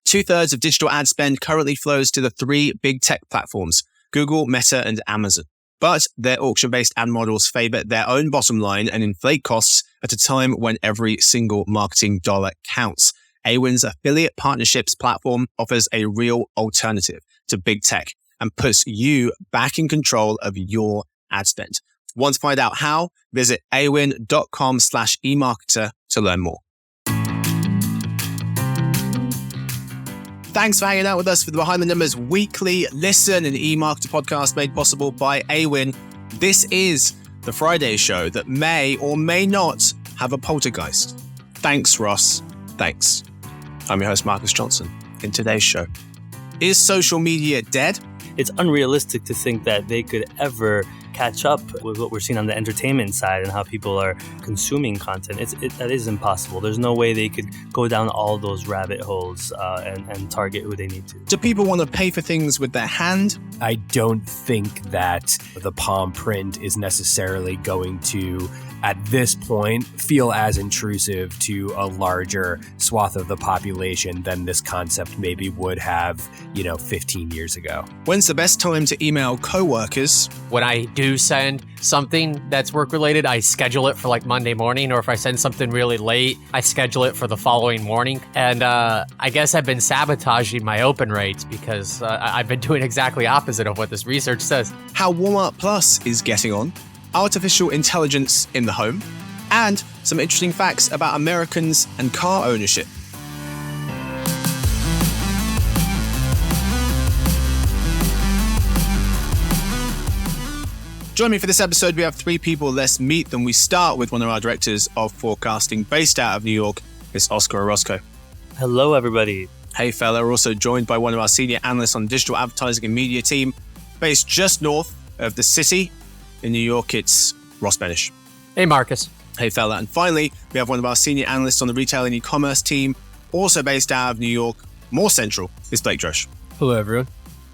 2/3 of digital ad spend currently flows to the three big tech platforms, Google, Meta, and Amazon. But their auction-based ad models favor their own bottom line and inflate costs at a time when every single marketing dollar counts. Awin's affiliate partnerships platform offers a real alternative to big tech and puts you back in control of your ad spend. Want to find out how? Visit awin.com/emarketer to learn more. Thanks for hanging out with us for the Behind the Numbers weekly listen and eMarketer podcast made possible by Awin. This is the Friday show that may or may not have a poltergeist. Thanks, Ross. Thanks. I'm your host, Marcus Johnson. In today's show, is social media dead? It's unrealistic to think that they could ever catch up with what we're seeing on the entertainment side and how people are consuming content. That is impossible. There's no way they could go down all those rabbit holes and target who they need to. Do people want to pay for things with their hand? I don't think that the palm print is necessarily going to, at this point, feel as intrusive to a larger swath of the population than this concept maybe would have, 15 years ago. When's the best time to email coworkers? When I do send something that's work-related, I schedule it for like Monday morning, or if I send something really late, I schedule it for the following morning. And I guess I've been sabotaging my open rates because I've been doing exactly opposite of what this research says. How Walmart Plus is getting on, artificial intelligence in the home, and some interesting facts about Americans and car ownership. Join me for this episode. We have three people. Let's meet them. We start with one of our directors of forecasting based out of New York. It's Oscar Orozco. Hello, everybody. Hey, fella. We're also joined by one of our senior analysts on the digital advertising and media team based just north of the city. In New York, it's Ross Benish. Hey, Marcus. Hey, fella. And finally, we have one of our senior analysts on the retail and e-commerce team, also based out of New York, more central. It's Blake Drosh. Hello, everyone.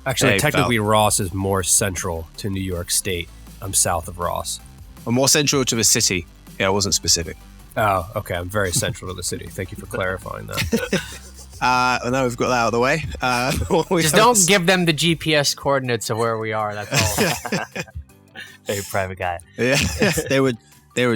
Actually, Hey, technically, Ross is more central to New York State. I'm south of Ross. Or more central to the city. Yeah, it wasn't specific. Oh, okay. I'm very central to the city. Thank you for clarifying that. Now we've got that out of the way. Just don't give them the GPS coordinates of where we are. That's all. Very private guy. Yeah, they would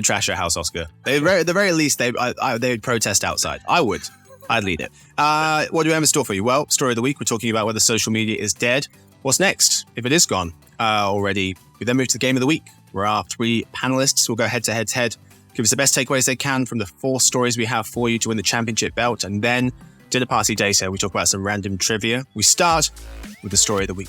trash your house, Oscar. At the very least, they would protest outside. I'd lead it. What do we have in store for you? Well, story of the week. We're talking about whether social media is dead. What's next? If it is gone already, we then move to the game of the week, where our three panelists will go head to head, give us the best takeaways they can from the four stories we have for you to win the championship belt, and then dinner party data. We talk about some random trivia. We start with the story of the week.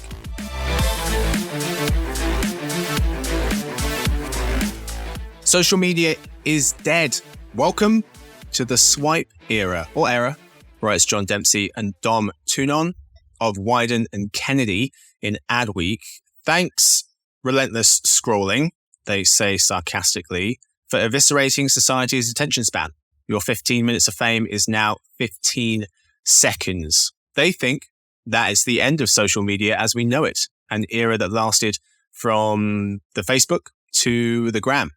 Social media is dead. Welcome to the swipe era, or era, writes John Dempsey and Dom Tunon of Wyden and Kennedy in Adweek. Thanks, relentless scrolling, they say sarcastically, for eviscerating society's attention span. Your 15 minutes of fame is now 15 seconds. They think that is the end of social media as we know it, an era that lasted from the Facebook to the Gram.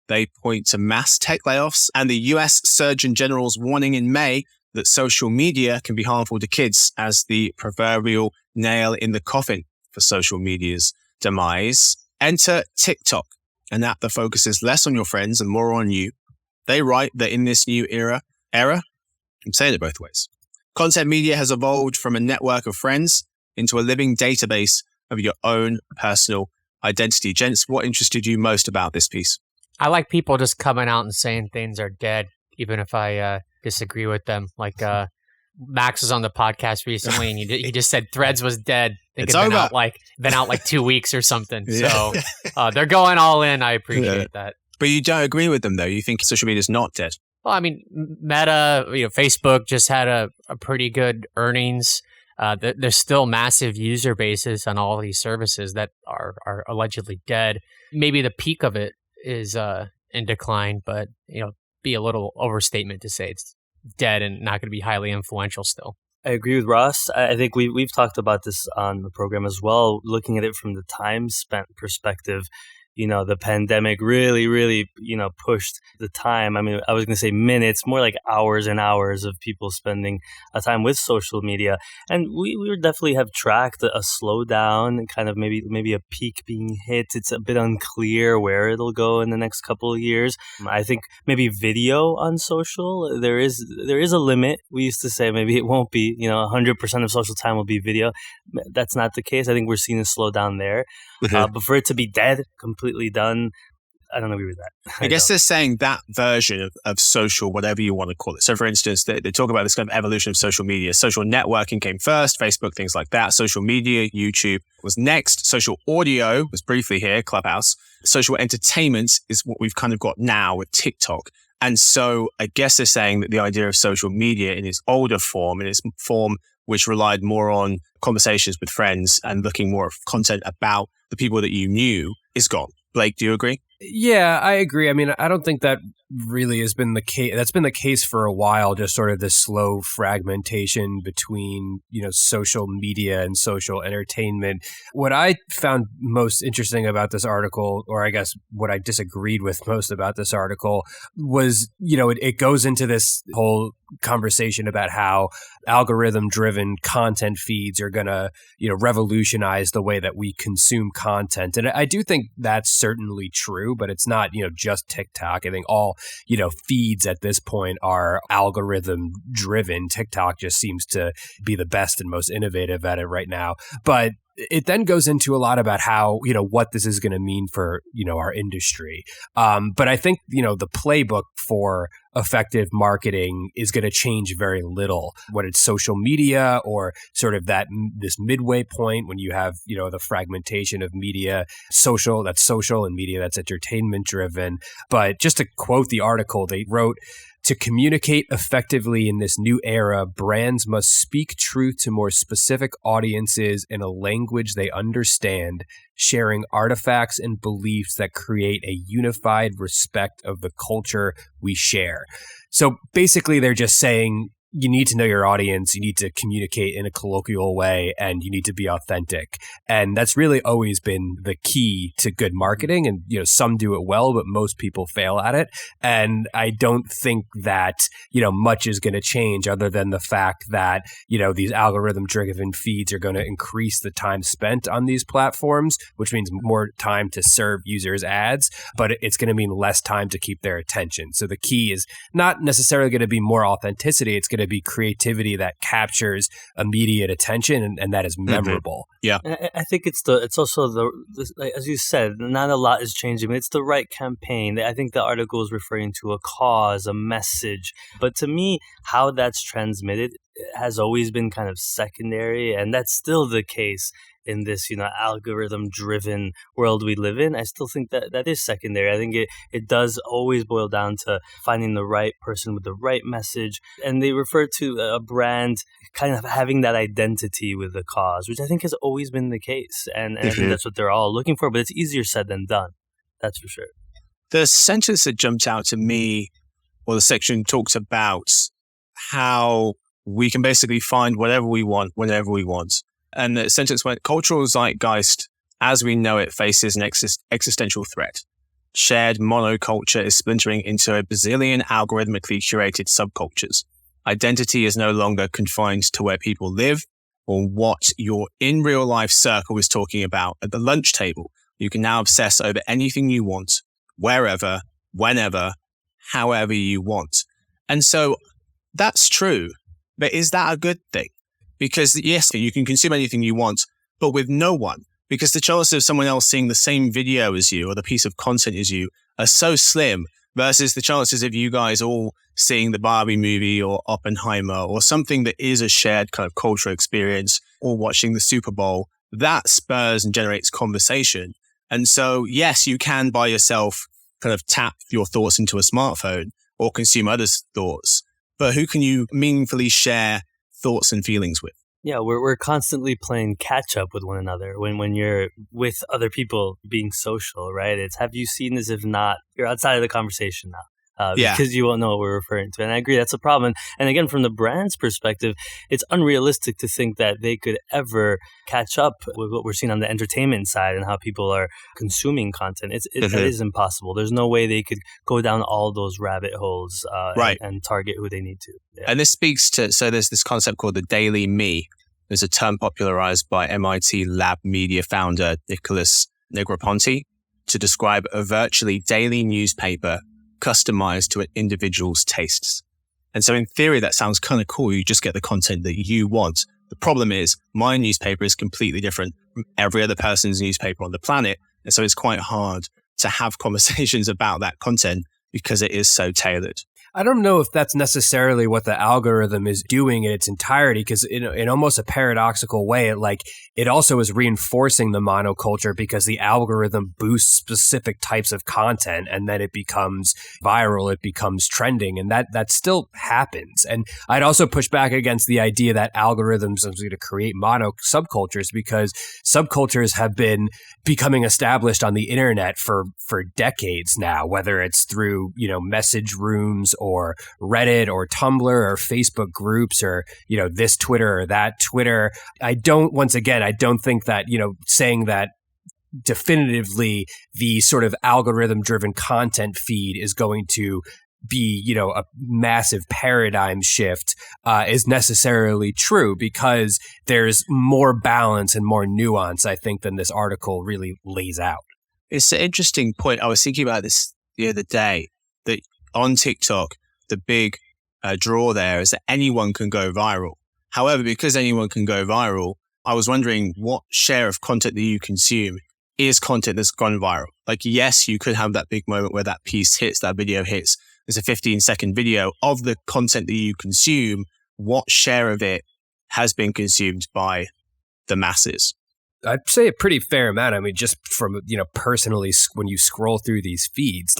They point to mass tech layoffs and the US Surgeon General's warning in May that social media can be harmful to kids as the proverbial nail in the coffin for social media's demise. Enter TikTok, an app that focuses less on your friends and more on you. They write that in this new era, I'm saying it both ways, content media has evolved from a network of friends into a living database of your own personal identity. Gents, what interested you most about this piece? I like people just coming out and saying things are dead, even if I disagree with them. Like Max was on the podcast recently, and he just said Threads was dead. I think it's been out like 2 weeks or something. Yeah. So they're going all in. I appreciate that. But you don't agree with them, though. You think social media is not dead. Well, I mean, Meta, Facebook just had a pretty good earnings. There's still massive user bases on all these services that are allegedly dead. Maybe the peak of it is in decline, but be a little overstatement to say it's dead and not going to be highly influential still. I agree with Ross. I think we've talked about this on the program as well, looking at it from the time spent perspective. the pandemic really, pushed the time. I mean, I was going to say minutes, more like hours and hours of people spending time with social media. And we would definitely have tracked a slowdown and kind of maybe a peak being hit. It's a bit unclear where it'll go in the next couple of years. I think maybe video on social, there is a limit. We used to say maybe it won't be, 100% of social time will be video. That's not the case. I think we're seeing a slowdown there. But for it to be dead, completely done, I don't agree with that. I guess they're saying that version of social, whatever you want to call it. So for instance, they talk about this kind of evolution of social media. Social networking came first, Facebook, things like that. Social media, YouTube was next. Social audio was briefly here, Clubhouse. Social entertainment is what we've kind of got now with TikTok. And so I guess they're saying that the idea of social media in its older form, in its form which relied more on conversations with friends and looking more of content about the people that you knew, is gone. Blake, do you agree? Yeah, I agree. I mean, I don't think that really has been the case. That's been the case for a while, just sort of this slow fragmentation between, social media and social entertainment. What I found most interesting about this article, or I guess what I disagreed with most about this article, was, it goes into this whole conversation about how algorithm-driven content feeds are going to, revolutionize the way that we consume content. And I do think that's certainly true, but it's not, just TikTok. I think all, feeds at this point are algorithm-driven. TikTok just seems to be the best and most innovative at it right now. But it then goes into a lot about how, what this is going to mean for, our industry. But I think, the playbook for effective marketing is going to change very little when it's social media or sort of this midway point when you have, the fragmentation of media, social and media that's entertainment driven. But just to quote the article, they wrote, "To communicate effectively in this new era, brands must speak truth to more specific audiences in a language they understand, sharing artifacts and beliefs that create a unified respect of the culture we share." So basically, they're just saying, you need to know your audience, you need to communicate in a colloquial way, and you need to be authentic. And that's really always been the key to good marketing. And, some do it well, but most people fail at it. And I don't think that, much is going to change other than the fact that, these algorithm-driven feeds are going to increase the time spent on these platforms, which means more time to serve users ads, but it's going to mean less time to keep their attention. So the key is not necessarily going to be more authenticity. It's going to be creativity that captures immediate attention and that is memorable. Yeah, I think it's also as you said, not a lot is changing, but it's the right campaign. I think the article is referring to a cause, a message, but to me, how that's transmitted has always been kind of secondary, and that's still the case in this, algorithm-driven world we live in. I still think that is secondary. I think it does always boil down to finding the right person with the right message. And they refer to a brand kind of having that identity with the cause, which I think has always been the case. And I think that's what they're all looking for, but it's easier said than done. That's for sure. The sentence that jumped out to me, or the section talks about how we can basically find whatever we want, whenever we want. And the sentence went, "Cultural zeitgeist, as we know it, faces an existential threat. Shared monoculture is splintering into a bazillion algorithmically curated subcultures. Identity is no longer confined to where people live or what your in real life circle is talking about at the lunch table. You can now obsess over anything you want, wherever, whenever, however you want." And so that's true. But is that a good thing? Because yes, you can consume anything you want, but with no one, because the chances of someone else seeing the same video as you or the piece of content as you are so slim versus the chances of you guys all seeing the Barbie movie or Oppenheimer or something that is a shared kind of cultural experience or watching the Super Bowl, that spurs and generates conversation. And so, yes, you can by yourself kind of tap your thoughts into a smartphone or consume others' thoughts, but who can you meaningfully share thoughts and feelings with? Yeah, we're constantly playing catch up with one another when you're with other people being social, right? It's have you seen as if not, you're outside of the conversation now. because you won't know what we're referring to. And I agree, that's a problem. And again, from the brand's perspective, it's unrealistic to think that they could ever catch up with what we're seeing on the entertainment side and how people are consuming content. That is impossible. There's no way they could go down all those rabbit holes and target who they need to. Yeah. And this speaks to, so there's this concept called the Daily Me. There's a term popularized by MIT Lab Media founder Nicholas Negroponte to describe a virtually daily newspaper customized to an individual's tastes. And so in theory, that sounds kind of cool. You just get the content that you want. The problem is my newspaper is completely different from every other person's newspaper on the planet. And so it's quite hard to have conversations about that content because it is so tailored. I don't know if that's necessarily what the algorithm is doing in its entirety, because in almost a paradoxical way, it also is reinforcing the monoculture because the algorithm boosts specific types of content and then it becomes viral, it becomes trending, and that still happens. And I'd also push back against the idea that algorithms are going to create mono subcultures, because subcultures have been becoming established on the internet for decades now, whether it's through, message rooms or Reddit or Tumblr or Facebook groups or, this Twitter or that Twitter. I don't think that, saying that definitively the sort of algorithm driven content feed is going to be, a massive paradigm shift is necessarily true, because there's more balance and more nuance, I think, than this article really lays out. It's an interesting point. I was thinking about this the other day, that on TikTok, the big draw there is that anyone can go viral. However, because anyone can go viral, I was wondering what share of content that you consume is content that's gone viral. Yes, you could have that big moment where that piece hits, that video hits. There's a 15-second video of the content that you consume. What share of it has been consumed by the masses? I'd say a pretty fair amount. I mean, just from, personally, when you scroll through these feeds,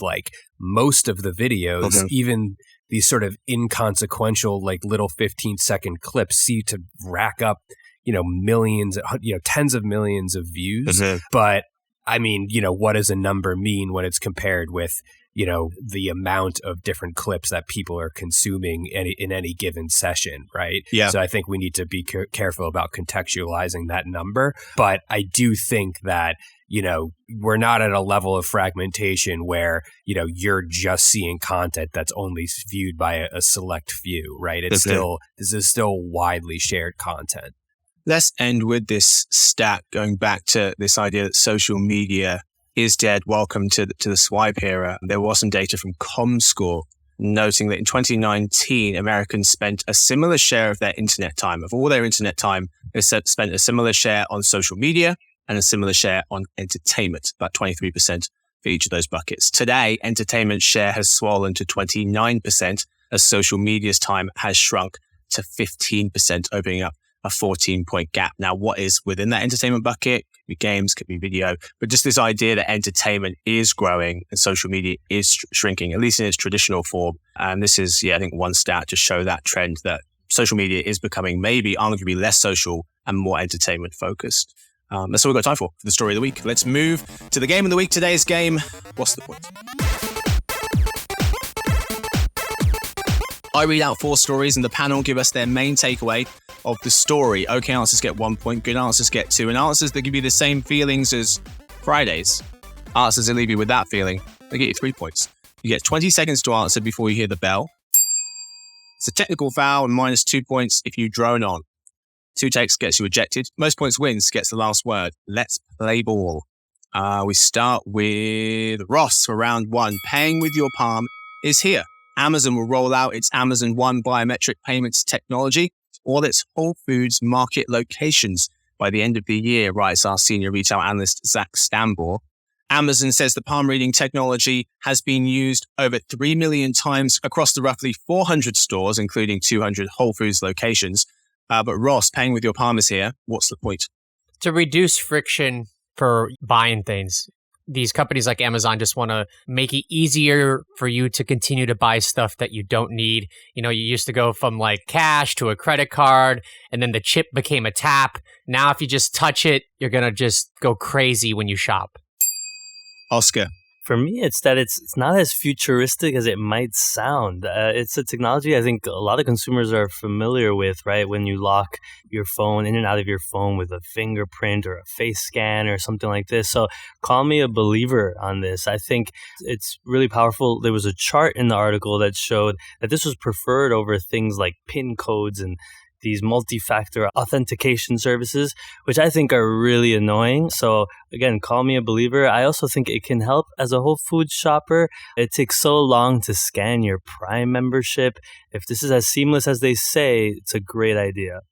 most of the videos, even these sort of inconsequential, little 15-second clips seem to rack up, millions, tens of millions of views. But I mean, what does a number mean when it's compared with, the amount of different clips that people are consuming in any given session, right? Yeah. So I think we need to be careful about contextualizing that number. But I do think that, we're not at a level of fragmentation where, you're just seeing content that's only viewed by a select few, right? This is still widely shared content. Let's end with this stat, going back to this idea that social media is dead. Welcome to the swipe era. There was some data from Comscore noting that in 2019, Americans spent a similar share of their internet time. Of all their internet time, they spent a similar share on social media and a similar share on entertainment, about 23% for each of those buckets. Today, entertainment share has swollen to 29% as social media's time has shrunk to 15%, opening up a 14-point gap. Now, what is within that entertainment bucket? Could be games, could be video, but just this idea that entertainment is growing and social media is shrinking, at least in its traditional form. And this is, I think one stat to show that trend, that social media is becoming maybe arguably less social and more entertainment focused. That's all we've got time for the story of the week. Let's move to the game of the week. Today's game, what's the point? I read out 4 stories and the panel give us their main takeaway of the story. Okay answers get 1 point, good answers get 2, and answers that give you the same feelings as Fridays, answers that leave you with that feeling, they get you 3 points. You get 20 seconds to answer before you hear the bell. It's a technical foul and minus 2 points if you drone on. 2 takes gets you ejected. Most points wins gets the last word. Let's play ball. We start with Ross for round 1. Paying with your palm is here. Amazon will roll out its Amazon One biometric payments technology to all its Whole Foods market locations by the end of the year, writes our senior retail analyst, Zach Stambor. Amazon says the palm reading technology has been used over 3 million times across the roughly 400 stores, including 200 Whole Foods locations. But Ross, paying with your palm is here. What's the point? To reduce friction for buying things. These companies like Amazon just want to make it easier for you to continue to buy stuff that you don't need. You used to go from cash to a credit card, and then the chip became a tap. Now, if you just touch it, you're going to just go crazy when you shop. Oscar, For me, it's that it's not as futuristic as it might sound. It's a technology I think a lot of consumers are familiar with, right? When you lock your phone in and out of your phone with a fingerprint or a face scan or something like this. So call me a believer on this. I think it's really powerful. There was a chart in the article that showed that this was preferred over things like PIN codes and these multi-factor authentication services, which I think are really annoying. So again, call me a believer. I also think it can help as a Whole Foods shopper. It takes so long to scan your Prime membership. If this is as seamless as they say, it's a great idea.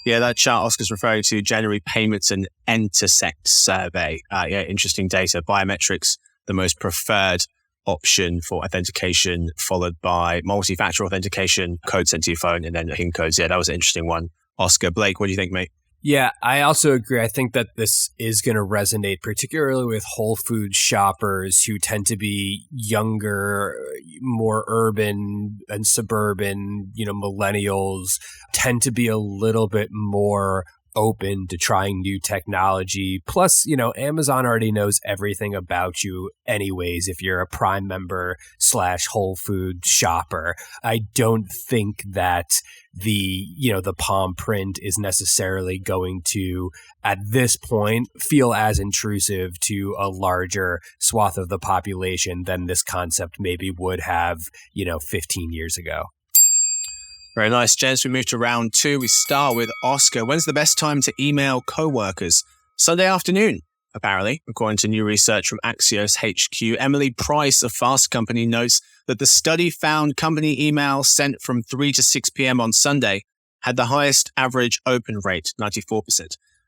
Yeah, that chart Oscar's referring to January payments and Intersect survey. Interesting data. Biometrics, the most preferred option for authentication, followed by multi-factor authentication, code sent to your phone, and then PIN codes. Yeah, that was an interesting one. Oscar, Blake, what do you think, mate? Yeah, I also agree. I think that this is going to resonate, particularly with Whole Foods shoppers who tend to be younger, more urban and suburban, millennials tend to be a little bit more open to trying new technology. Plus, Amazon already knows everything about you anyways if you're a Prime member / Whole Foods shopper. I don't think that the palm print is necessarily going to, at this point, feel as intrusive to a larger swath of the population than this concept maybe would have, 15 years ago. Very nice, gents. We move to round 2. We start with Oscar. When's the best time to email coworkers? Sunday afternoon, apparently, according to new research from Axios HQ. Emily Price of Fast Company notes that the study found company emails sent from 3 to 6 p.m. on Sunday had the highest average open rate, 94%.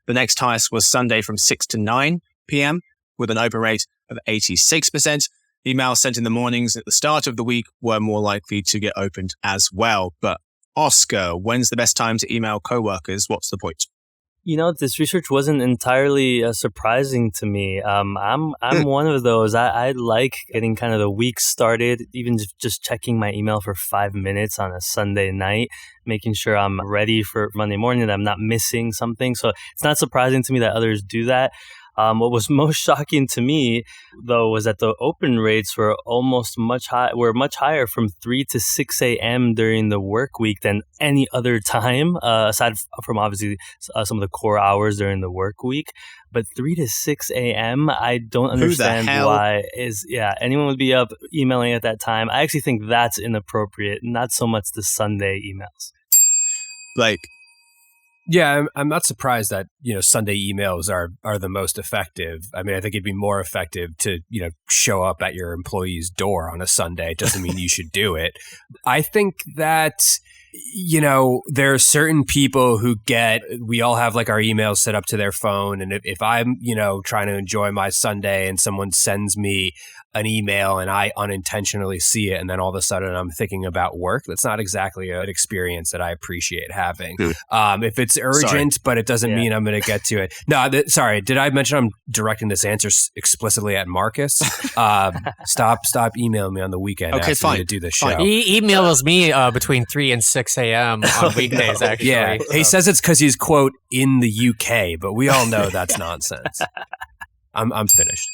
The next highest was Sunday from 6 to 9 p.m. with an open rate of 86%. Emails sent in the mornings at the start of the week were more likely to get opened as well. But Oscar, when's the best time to email coworkers? What's the point? This research wasn't entirely surprising to me. I'm one of those. I like getting kind of the week started, even just checking my email for 5 minutes on a Sunday night, making sure I'm ready for Monday morning, that I'm not missing something. So it's not surprising to me that others do that. What was most shocking to me, though, was that the open rates were much higher from 3 to 6 a.m. during the work week than any other time, aside from obviously some of the core hours during the work week. But 3 to 6 a.m., I don't understand why anyone would be up emailing at that time. I actually think that's inappropriate, not so much the Sunday emails. Blake. Yeah, I'm not surprised that, Sunday emails are the most effective. I mean, I think it'd be more effective to, show up at your employee's door on a Sunday. It doesn't mean you should do it. I think that, there are certain people who we all have like our emails set up to their phone. And if I'm, trying to enjoy my Sunday and someone sends me an email and I unintentionally see it and then all of a sudden I'm thinking about work, that's not exactly an experience that I appreciate having. If it's urgent, but it doesn't mean I'm going to get to it. No, sorry. Did I mention I'm directing this answer explicitly at Marcus? Stop emailing me on the weekend. Okay, fine. To do this show. He emails me between 3 and 6 a.m. on weekdays, actually. Yeah, he says it's because he's, quote, in the UK, but we all know that's nonsense. I'm finished.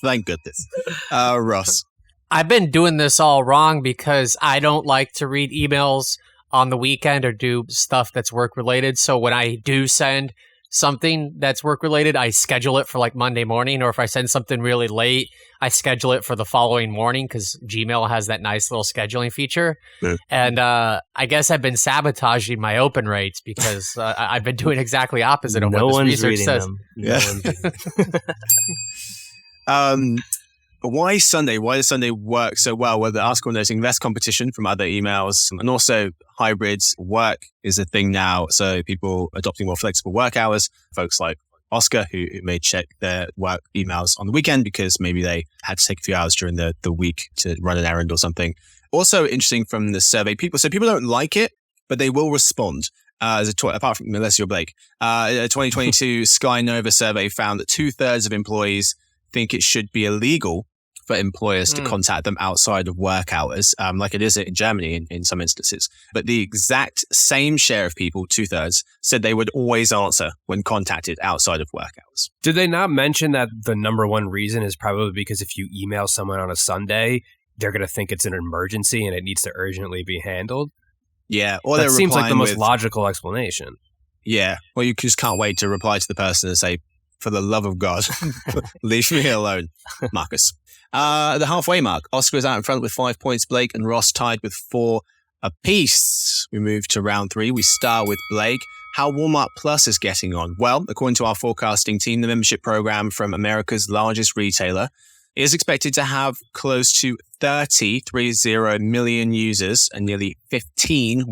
Thank goodness. Ross. I've been doing this all wrong because I don't like to read emails on the weekend or do stuff that's work related. So when I do send something that's work related, I schedule it for like Monday morning, or if I send something really late, I schedule it for the following morning because Gmail has that nice little scheduling feature. Yeah. And I guess I've been sabotaging my open rates because I've been doing exactly opposite of what this research says. Why Sunday? Why does Sunday work so well? Well, the article noting less competition from other emails, and also hybrids. Work is a thing now, so people adopting more flexible work hours. Folks like Oscar, who may check their work emails on the weekend because maybe they had to take a few hours during the week to run an errand or something. Also interesting from the survey, people don't like it, but they will respond. Apart from Melissa or Blake, a 2022 Sky Nova survey found that 2/3 of employees think it should be illegal for employers to contact them outside of work hours, like it is in Germany in some instances. But the exact same share of people, 2/3, said they would always answer when contacted outside of work hours. Did they not mention that the number one reason is probably because if you email someone on a Sunday, they're going to think it's an emergency and it needs to urgently be handled? Yeah. Or that seems like the most with, logical explanation. Yeah. Well, you just can't wait to reply to the person and say, for the love of God, leave me alone, Marcus. The halfway mark. Oscar is out in front with 5 points. Blake and Ross tied with 4 apiece. We move to round 3. We start with Blake. How Walmart Plus is getting on? Well, according to our forecasting team, the membership program from America's largest retailer is expected to have close to 30 million users and nearly 15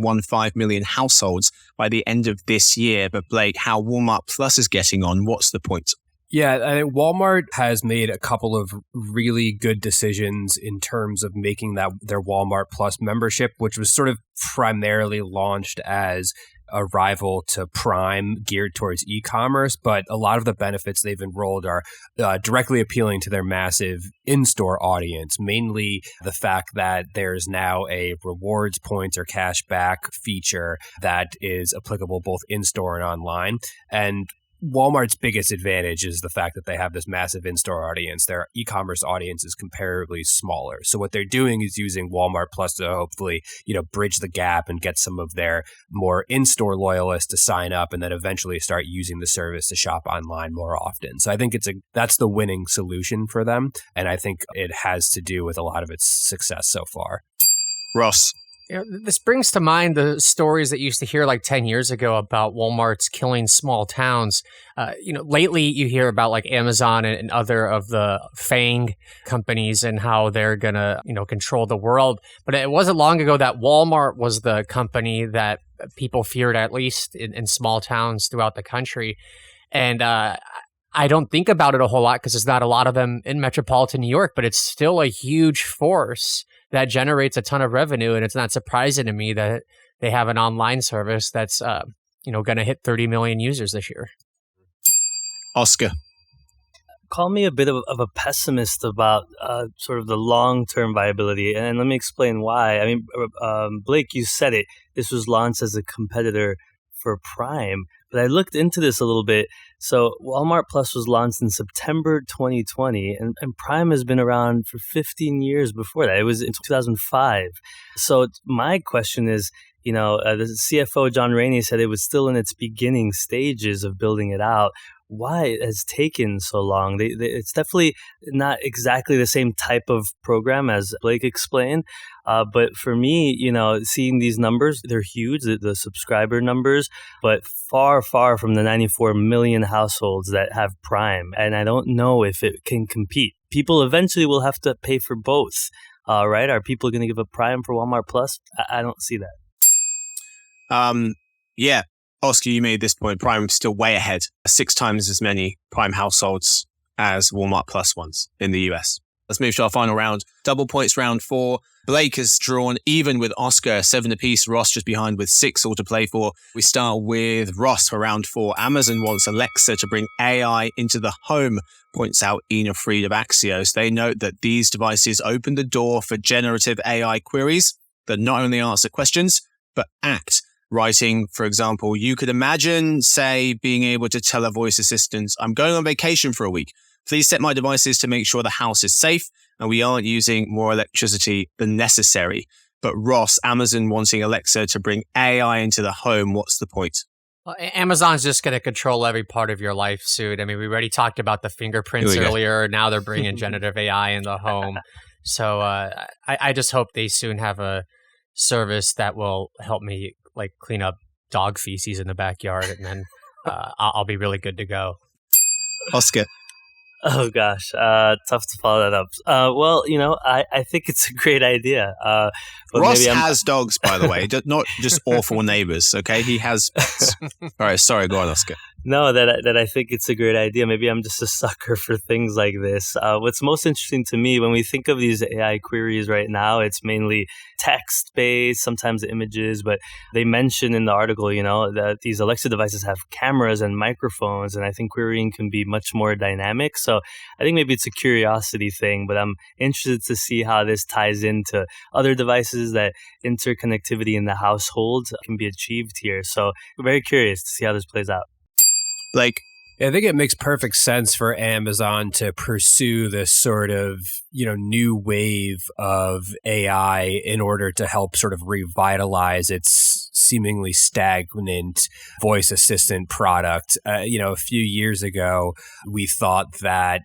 million households by the end of this year. But Blake, how Walmart Plus is getting on? What's the point? Yeah, I think Walmart has made a couple of really good decisions in terms of making that their Walmart Plus membership, which was sort of primarily launched as a rival to Prime geared towards e-commerce, but a lot of the benefits they've enrolled are directly appealing to their massive in-store audience, mainly the fact that there's now a rewards points or cash back feature that is applicable both in-store and online. And Walmart's biggest advantage is the fact that they have this massive in-store audience. Their e-commerce audience is comparably smaller. So what they're doing is using Walmart Plus to hopefully, bridge the gap and get some of their more in-store loyalists to sign up and then eventually start using the service to shop online more often. So I think that's the winning solution for them. And I think it has to do with a lot of its success so far. Ross. This brings to mind the stories that you used to hear like 10 years ago about Walmart's killing small towns. Lately you hear about like Amazon and other of the FANG companies and how they're going to, control the world. But it wasn't long ago that Walmart was the company that people feared, at least in small towns throughout the country. And I don't think about it a whole lot because there's not a lot of them in metropolitan New York, but it's still a huge force that generates a ton of revenue. And it's not surprising to me that they have an online service that's, going to hit 30 million users this year. Oscar. Call me a bit of a pessimist about sort of the long-term viability. And let me explain why. I mean, Blake, you said it. This was launched as a competitor for Prime. But I looked into this a little bit. So Walmart Plus was launched in September 2020, and Prime has been around for 15 years before that. It was in 2005. So my question is, the CFO, John Rainey, said it was still in its beginning stages of building it out. Why it has taken so long? It's definitely not exactly the same type of program as Blake explained. But for me, seeing these numbers, they're huge, the subscriber numbers, but far, far from the 94 million households that have Prime. And I don't know if it can compete. People eventually will have to pay for both, right? Are people going to give a Prime for Walmart Plus? I don't see that. Yeah. Oscar, you made this point. Prime is still way ahead. 6 times as many Prime households as Walmart Plus ones in the US. Let's move to our final round. Double points round 4. Blake has drawn even with Oscar, 7 apiece. Ross just behind with 6 all to play for. We start with Ross for round 4. Amazon wants Alexa to bring AI into the home, points out Ina Fried of Axios. They note that these devices open the door for generative AI queries that not only answer questions, but act. Writing, for example, you could imagine, say, being able to tell a voice assistant, I'm going on vacation for a week. Please set my devices to make sure the house is safe and we aren't using more electricity than necessary. But Ross, Amazon wanting Alexa to bring AI into the home, what's the point? Well, Amazon's just going to control every part of your life soon. I mean, we already talked about the fingerprints earlier. Now they're bringing generative AI in the home. So I just hope they soon have a service that will help me like clean up dog feces in the backyard, and then I'll be really good to go. Oscar. Oh gosh, tough to follow that up. Well, I think it's a great idea. But Ross has dogs, by the way, not just awful neighbors. Okay, he has pets. All right, sorry, go on, Oscar. No, that I think it's a great idea. Maybe I'm just a sucker for things like this. What's most interesting to me when we think of these AI queries right now, it's mainly text-based, sometimes images, but they mention in the article, that these Alexa devices have cameras and microphones, and I think querying can be much more dynamic. So I think maybe it's a curiosity thing, but I'm interested to see how this ties into other devices, that interconnectivity in the household can be achieved here. So very curious to see how this plays out. Blake? I think it makes perfect sense for Amazon to pursue this sort of, new wave of AI in order to help sort of revitalize its seemingly stagnant voice assistant product. A few years ago, we thought that,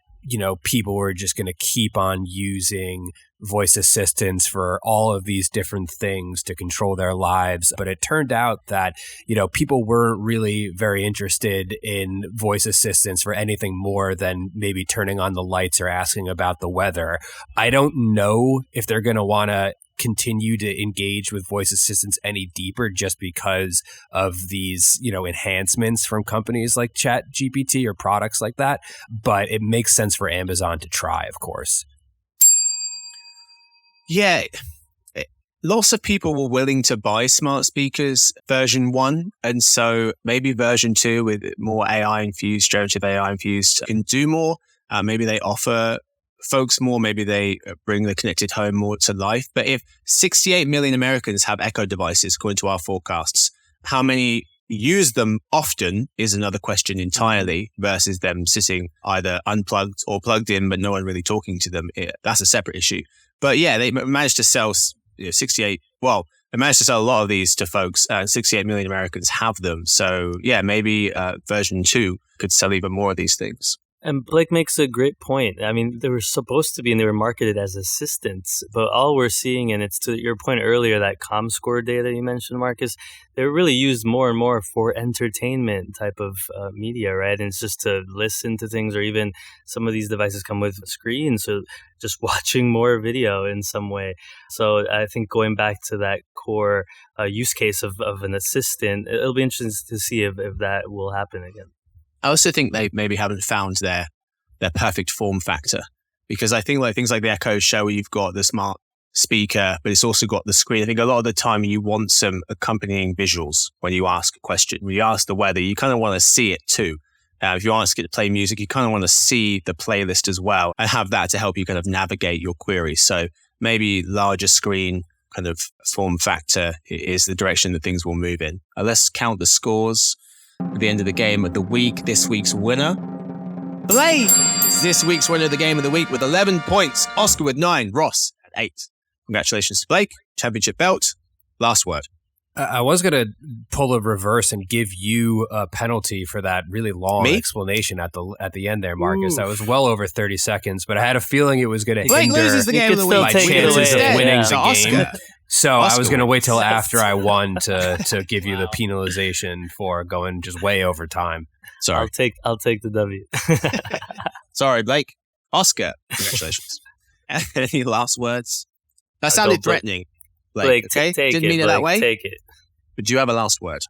people were just going to keep on using voice assistants for all of these different things to control their lives. But it turned out that, people weren't really very interested in voice assistants for anything more than maybe turning on the lights or asking about the weather. I don't know if they're going to want to continue to engage with voice assistants any deeper just because of these, enhancements from companies like ChatGPT or products like that. But it makes sense for Amazon to try, of course. Yeah, lots of people were willing to buy smart speakers version 1. And so maybe version 2 with more AI infused, generative AI infused can do more. Maybe they offer folks more. Maybe they bring the connected home more to life. But if 68 million Americans have Echo devices, according to our forecasts, how many use them often is another question entirely, versus them sitting either unplugged or plugged in, but no one really talking to them. That's a separate issue. But yeah, they managed to sell 68. Well, they managed to sell a lot of these to folks. 68 million Americans have them. So yeah, maybe version 2 could sell even more of these things. And Blake makes a great point. I mean, they were supposed to be and they were marketed as assistants, but all we're seeing, and it's to your point earlier, that ComScore data you mentioned, Marcus, they're really used more and more for entertainment type of media, right? And it's just to listen to things, or even some of these devices come with screens, so just watching more video in some way. So I think going back to that core use case of an assistant, it'll be interesting to see if that will happen again. I also think they maybe haven't found their perfect form factor, because I think like things like the Echo Show, where you've got the smart speaker, but it's also got the screen. I think a lot of the time you want some accompanying visuals when you ask a question. When you ask the weather, you kind of want to see it too. If you ask it to play music, you kind of want to see the playlist as well and have that to help you kind of navigate your query. So maybe larger screen kind of form factor is the direction that things will move in. Let's count the scores. At the end of the game of the week, this week's winner, Blake, is this week's winner of the game of the week with 11 points. Oscar with 9, Ross at 8. Congratulations to Blake. Championship belt. Last word. I was going to pull a reverse and give you a penalty for that really long explanation at the end there, Marcus. Ooh. That was well over 30 seconds, but I had a feeling it was going to hinder loses the game of the week. My chances of winning the game. So Oscar I was going to wait till after I won to give you the penalization for going just way over time. Sorry. I'll take the W. Sorry, Blake. Oscar, congratulations. Any last words? That sounded threatening. Blake, okay? Didn't mean it that way. Take it. But do you have a last word?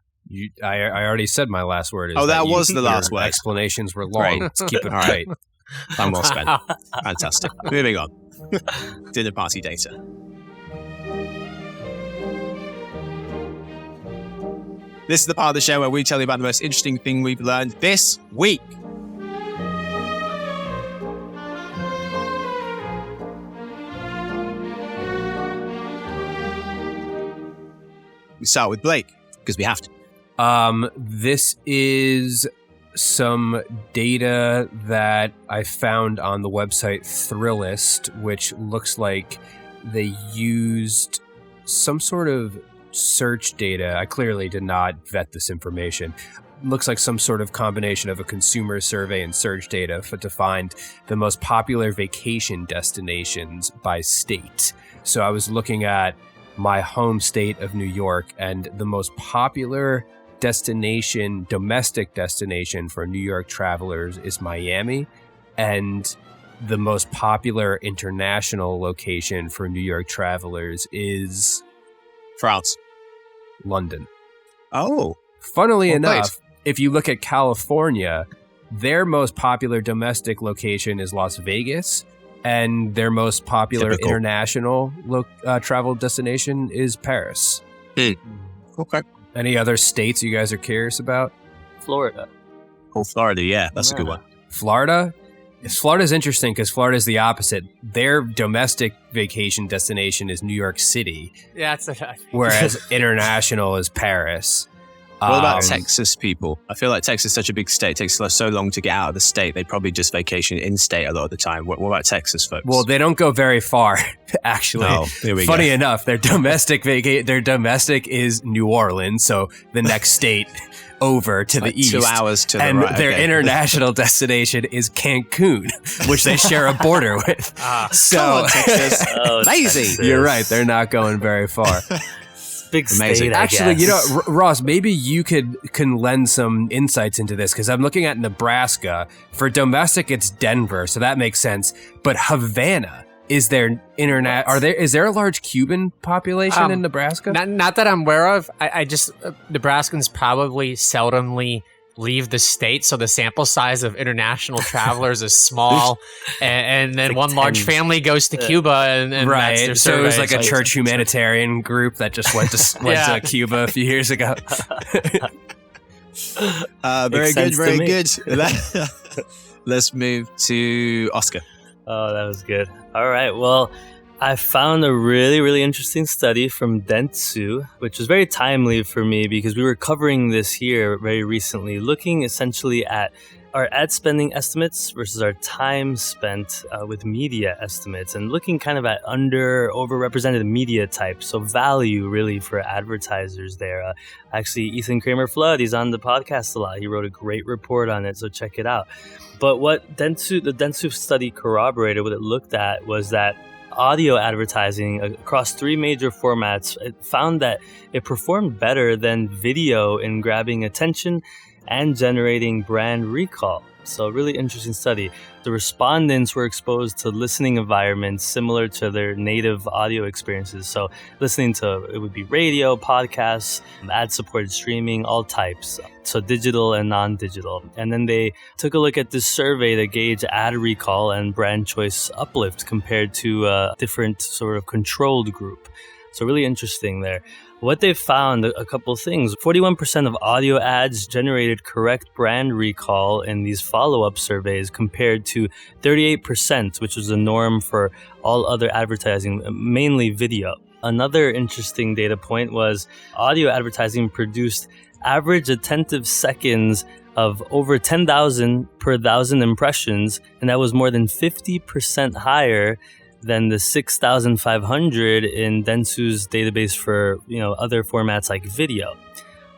I already said my last word. That was the last word. Explanations were long. Let's keep it tight. Time well spent. Fantastic. Moving on. Dinner party data. This is the part of the show where we tell you about the most interesting thing we've learned this week. We start with Blake, because we have to. This is some data that I found on the website Thrillist, which looks like they used some sort of search data. I clearly did not vet this information. Looks like some sort of combination of a consumer survey and search data to find the most popular vacation destinations by state. So I was looking at my home state of New York, and the most popular destination, domestic destination for New York travelers is Miami, and the most popular international location for New York travelers is France. London. Oh. Funnily enough, if you look at California, their most popular domestic location is Las Vegas, and their most popular international travel destination is Paris. Okay. Any other states you guys are curious about? Florida. Oh, Florida, yeah, that's a good one. Florida's interesting because Florida's the opposite. Their domestic vacation destination is New York City. Yeah, that's whereas international is Paris. What about Texas people? I feel like Texas is such a big state. It takes so long to get out of the state. They probably just vacation in-state a lot of the time. What about Texas folks? Well, they don't go very far, actually. Oh, here we Funny go. enough, their domestic is New Orleans, so the next state over to the east. 2 hours to the and right. their international destination is Cancun, which they share a border with. So, Come on, Texas. Lazy. Lazy. You're right. They're not going very far. Big Amazing. state, I Actually, guess. Ross, maybe you can lend some insights into this because I'm looking at Nebraska. For domestic, it's Denver, so that makes sense. But Havana is there internet? Is there a large Cuban population in Nebraska? Not that I'm aware of. I just Nebraskans probably seldomly leave the state, so the sample size of international travelers is small, and then like one 10. large family goes to Cuba, and Right, that's their so it was survey. like a church humanitarian group that just went to Cuba a few years ago. Very Makes good, sense to very me. good. Let's move to Oscar. Oh, that was good. All right. Well, I found a really, really interesting study from Dentsu, which was very timely for me because we were covering this here very recently, looking essentially at our ad spending estimates versus our time spent with media estimates, and looking kind of at overrepresented media types. So value really for advertisers there. Actually, Ethan Kramer Flood, he's on the podcast a lot. He wrote a great report on it, so check it out. But what the Dentsu study corroborated, what it looked at, was that audio advertising across 3 major formats, it found that it performed better than video in grabbing attention and generating brand recall. So really interesting study. The respondents were exposed to listening environments similar to their native audio experiences. So listening to, it would be radio, podcasts, ad-supported streaming, all types. So digital and non-digital. And then they took a look at this survey to gauge ad recall and brand choice uplift compared to a different sort of controlled group. So really interesting there. What they found, a couple of things. 41% of audio ads generated correct brand recall in these follow-up surveys compared to 38%, which was the norm for all other advertising, mainly video. Another interesting data point was audio advertising produced average attentive seconds of over 10,000 per 1,000 impressions, and that was more than 50% higher than the 6,500 in Dentsu's database for other formats like video.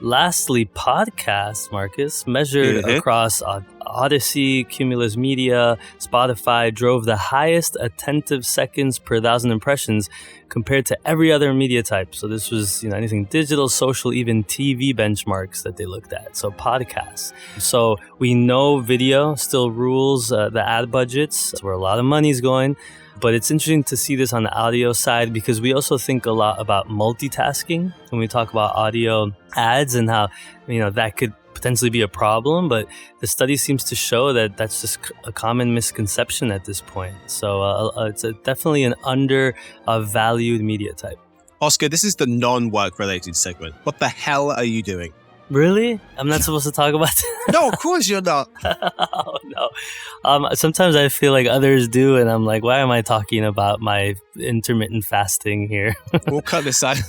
Lastly, podcasts, Marcus, measured across Odyssey, Cumulus Media, Spotify, drove the highest attentive seconds per 1,000 impressions compared to every other media type. So this was anything digital, social, even TV benchmarks that they looked at. So podcasts. So we know video still rules the ad budgets. That's where a lot of money's going. But it's interesting to see this on the audio side because we also think a lot about multitasking when we talk about audio ads and how, that could potentially be a problem. But the study seems to show that that's just a common misconception at this point. So it's definitely an undervalued media type. Oscar, this is the non-work related segment. What the hell are you doing? Really? I'm not supposed to talk about that? No, of course you're not. Oh, no. Sometimes I feel like others do, and I'm like, why am I talking about my intermittent fasting here? We'll cut this out.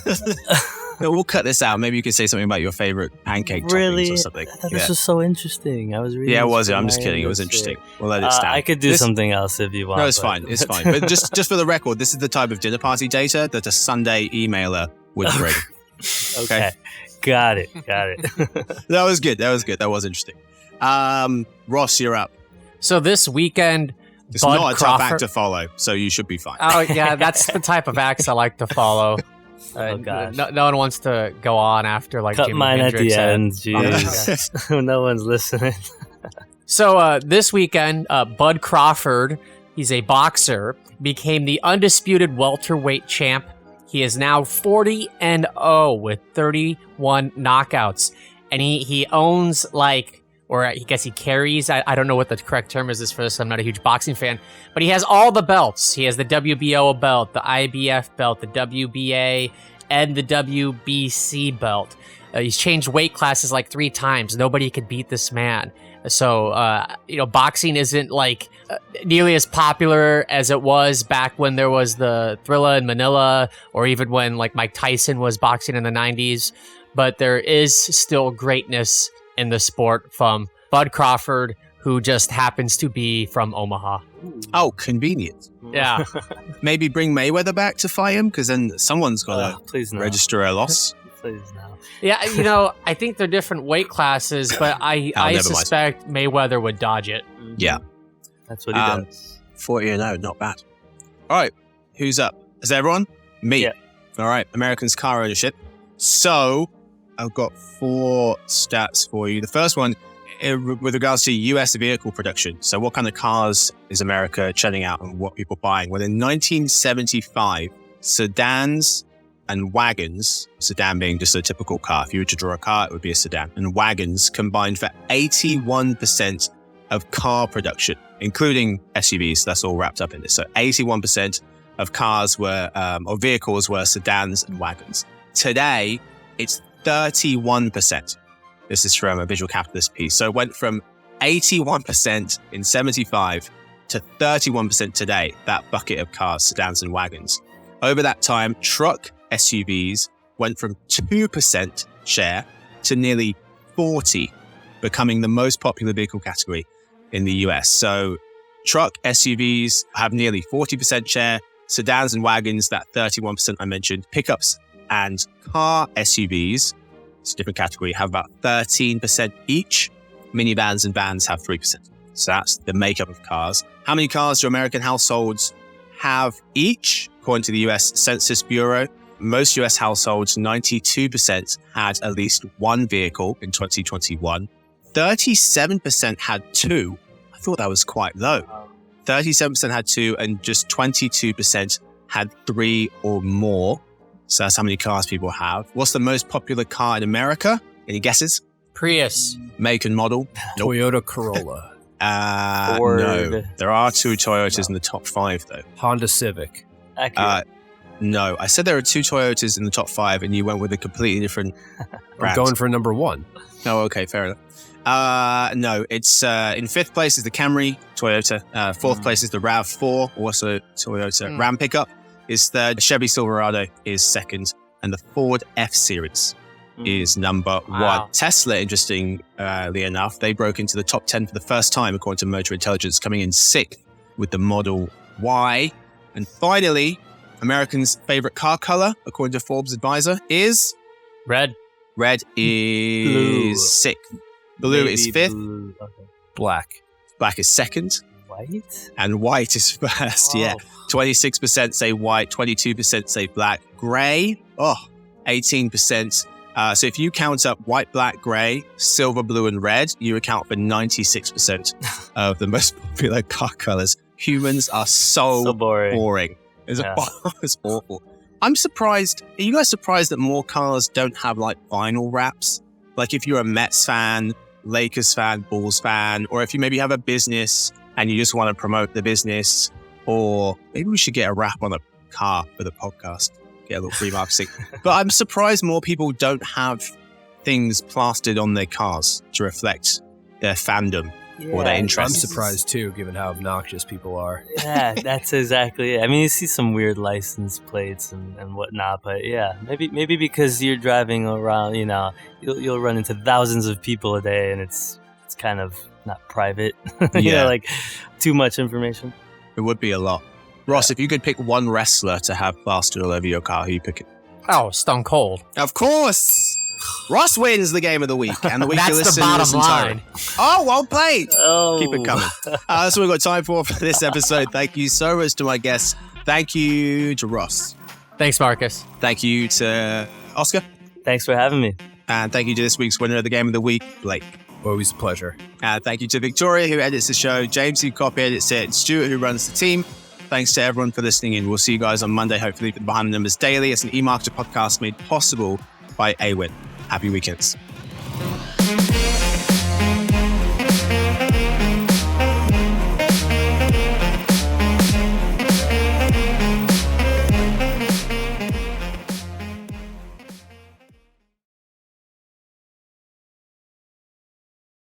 No, we'll cut this out. Maybe you could say something about your favorite pancake toppings or something. I thought this was so interesting. I was reading. Yeah, it was. this I'm from just my kidding. It was industry. interesting. We'll let it stand. I could do something else if you want. No, it's fine. It's fine. But just for the record, this is the type of dinner party data that a Sunday emailer would bring. Okay. Got it. That was good. That was interesting. Ross, you're up. So this weekend, It's Bud not a tough Crawford- act to follow, so you should be fine. Oh yeah, that's the type of acts I like to follow. Oh, gosh. No one wants to go on after like Cut Jimi mine at Hendrix the had- end. Jeez. No one's listening. So this weekend, Bud Crawford, he's a boxer, became the undisputed welterweight champ. He is now 40-0 with 31 knockouts. and he owns like, or I guess he carries, I don't know what the correct term is for this, I'm not a huge boxing fan, but he has all the belts. He has the WBO belt, the IBF belt, the WBA, and the WBC belt. He's changed weight classes like 3 times. Nobody could beat this man. So, boxing isn't like nearly as popular as it was back when there was the Thrilla in Manila, or even when like Mike Tyson was boxing in the 90s. But there is still greatness in the sport from Bud Crawford, who just happens to be from Omaha. Oh, convenient. Yeah. Maybe bring Mayweather back to fight him, because then someone's got to please register a loss. Please no. Yeah, I think they're different weight classes, but I suspect Mayweather would dodge it. Yeah. That's what he does. 40-0, not bad. All right, who's up? Is everyone? Me. Yeah. All right, Americans' car ownership. So I've got 4 stats for you. The first one, with regards to US vehicle production. So what kind of cars is America churning out and what people are buying? Well, in 1975, sedans and wagons, sedan being just a typical car. If you were to draw a car, it would be a sedan. And wagons combined for 81% of car production, including SUVs. That's all wrapped up in this. So 81% of cars were, or vehicles were sedans and wagons. Today, it's 31%. This is from a Visual Capitalist piece. So it went from 81% in 75 to 31% today, that bucket of cars, sedans and wagons. Over that time, truck SUVs went from 2% share to nearly 40%, becoming the most popular vehicle category in the US. So truck SUVs have nearly 40% share, sedans and wagons, that 31% I mentioned, pickups and car SUVs, it's a different category, have about 13% each. Minivans and vans have 3%. So that's the makeup of cars. How many cars do American households have each? According to the US Census Bureau, most US households, 92% had at least one vehicle in 2021. 37% had 2. I thought that was quite low. 37% had 2 and just 22% had 3 or more. So that's how many cars people have. What's the most popular car in America? Any guesses? Prius. Make and model? Nope. Toyota Corolla. Ford. No. There are 2 Toyotas in the top 5 though. Honda Civic. Acura. No, I said there are 2 Toyotas in the top 5 and you went with a completely different brand. I'm going for number 1. Oh, okay, fair enough. No, it's in 5th place is the Camry, Toyota. 4th place is the RAV4, also Toyota. Ram pickup is 3rd. Chevy Silverado is 2nd. And the Ford F-Series is number 1. Tesla, interestingly enough, they broke into the top 10 for the first time, according to Motor Intelligence, coming in 6th with the Model Y. And finally, Americans' favorite car color, according to Forbes Advisor, is? Red. Red is 6th. Blue Maybe is 5th. blue. Okay. Black. Black is 2nd. White? And white is 1st, yeah. 26% say white, 22% say black. Gray, 18%. So if you count up white, black, gray, silver, blue, and red, you account for 96% of the most popular car colors. Humans are so boring. It's awful. I'm surprised. Are you guys surprised that more cars don't have like vinyl wraps? Like if you're a Mets fan, Lakers fan, Bulls fan, or if you maybe have a business and you just want to promote the business, or maybe we should get a wrap on a car for the podcast. Get a little free marketing. But I'm surprised more people don't have things plastered on their cars to reflect their fandom or their interest. I'm surprised too, given how obnoxious people are. Yeah, that's exactly it. I mean, you see some weird license plates and whatnot, but yeah, maybe because you're driving around, you'll run into thousands of people a day, and it's kind of not private. Like too much information. It would be a lot. Ross, if you could pick one wrestler to have plastered all over your car, who you pick it? Oh, Stone Cold. Of course. Ross wins the game of the week, and the week you That's listen the to bottom this entirely. line. Oh, well played. Oh. Keep it coming. That's what we've got time for this episode. Thank you so much to my guests. Thank you to Ross. Thanks, Marcus. Thank you to Oscar. Thanks for having me. And thank you to this week's winner of the game of the week, Blake. Always a pleasure. Thank you to Victoria, who edits the show, James, who copy edits it, and Stuart, who runs the team. Thanks to everyone for listening in. We'll see you guys on Monday, hopefully, for the Behind the Numbers Daily. It's an eMarketer podcast made possible by Awin. Happy weekends.